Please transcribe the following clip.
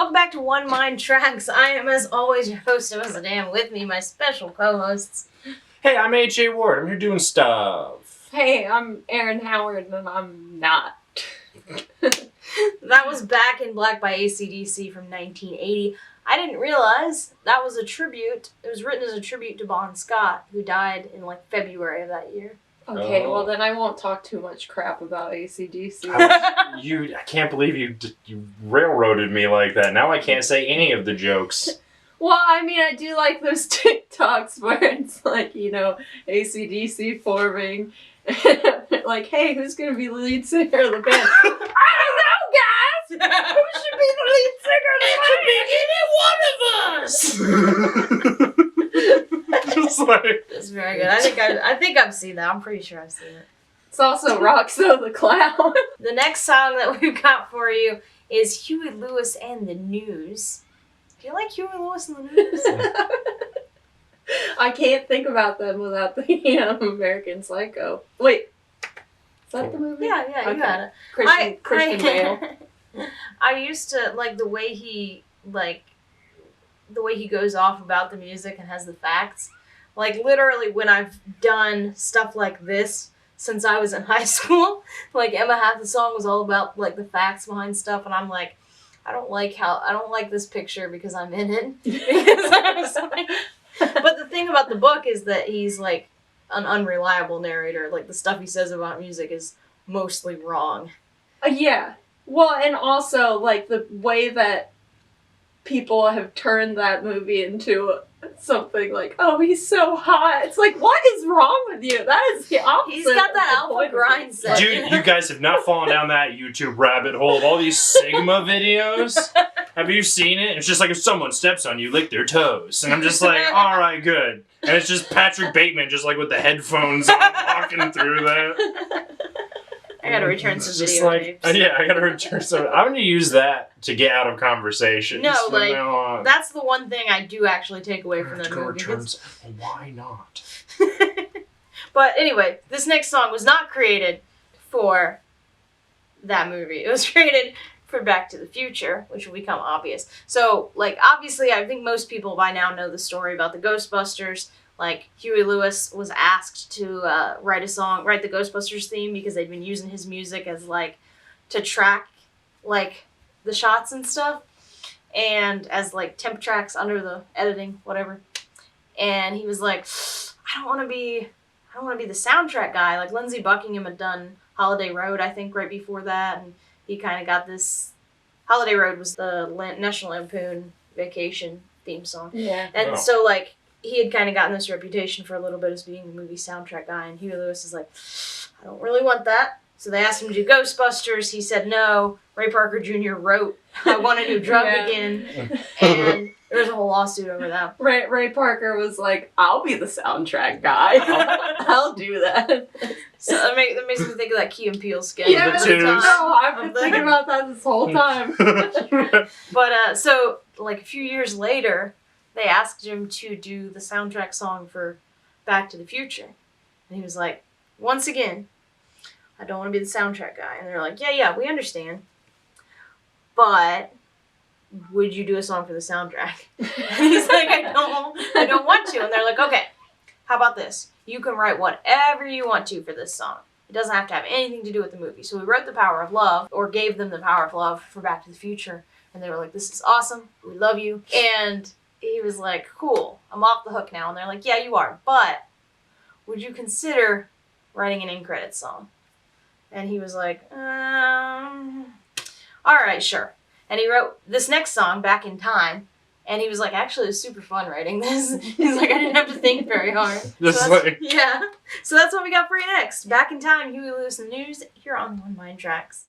welcome back to One Mind Tracks. I am, as always, your host, Emma Sedam. With me, my special co-hosts. Hey, I'm AJ Ward. I'm here doing stuff. Hey, I'm Erin Howard, and I'm not. That was Back in Black by AC/DC from 1980. I didn't realize that was a tribute. It was written as a tribute to Bon Scott, who died in February of that year. Okay, well then I won't talk too much crap about AC/DC. I can't believe you railroaded me like that. Now I can't say any of the jokes. Well, I mean, I do like those TikToks where it's AC/DC forming. Like, hey, who's going to be the lead singer of the band? I don't know, guys! Who should be the lead singer of the band? Any one of us! Just like... That's very good. I think I've seen that. I'm pretty sure I've seen it. It's also Roxo the Clown. The next song that we've got for you is Huey Lewis and the News. Do you like Huey Lewis and the News? I can't think about them without thinking of American Psycho. Wait, is that the movie? Yeah, you Okay. got it. Christian Bale. I used to like the way he goes off about the music and has the facts. Literally, when I've done stuff like this since I was in high school, Emma Half the Song was all about the facts behind stuff, and I'm like, I don't like this picture because I'm in it. But the thing about the book is that he's an unreliable narrator. The stuff he says about music is mostly wrong. Yeah. Well, and also the way that people have turned that movie into something oh, he's so hot. It's what is wrong with you? That is the opposite. He's got that alpha grind set. Dude, you guys have not fallen down that YouTube rabbit hole of all these Sigma videos. Have you seen it? It's just if someone steps on you, lick their toes. And I'm just alright, good. And it's just Patrick Bateman just with the headphones on, walking through that. I gotta return some Just videotapes. Yeah, I gotta return some. I'm gonna use that to get out of conversations. No, from now on. that's the one thing I do actually take away from that movie. Why not? But anyway, this next song was not created for that movie. It was created for Back to the Future, which will become obvious. So, obviously, I think most people by now know the story about the Ghostbusters. Huey Lewis was asked to write the Ghostbusters theme because they'd been using his music as, to track, the shots and stuff. And as, temp tracks under the editing, whatever. And he was like, I don't want to be the soundtrack guy. Lindsey Buckingham had done Holiday Road, I think, right before that. And he kind of got this... Holiday Road was the National Lampoon Vacation theme song. Yeah. And so, he had kind of gotten this reputation for a little bit as being the movie soundtrack guy, and Huey Lewis is I don't really want that. So they asked him to do Ghostbusters. He said no. Ray Parker Jr. wrote I Want a New Drug Again, and there was a whole lawsuit over that. Ray Parker was I'll be the soundtrack guy. I'll do that. So that makes me think of that Key and Peele sketch. Yeah, The twos. no, I've been thinking about that this whole time. But so a few years later, they asked him to do the soundtrack song for Back to the Future. And he was like, once again, I don't want to be the soundtrack guy. And they're like, yeah, we understand. But would you do a song for the soundtrack? And he's like, I don't want to. And they're like, okay, how about this? You can write whatever you want to for this song. It doesn't have to have anything to do with the movie. So we wrote The Power of Love, or gave them The Power of Love for Back to the Future. And they were like, this is awesome. We love you. And he was like, cool, I'm off the hook now. And they're like, yeah, you are. But would you consider writing an in-credits song? And he was like, all right, sure. And he wrote this next song, Back in Time. And he was like, actually, it was super fun writing this. He's like, I didn't have to think very hard. Yeah. So that's what we got for you next. Back in Time, Huey Lewis and the News, here on One Mind Tracks.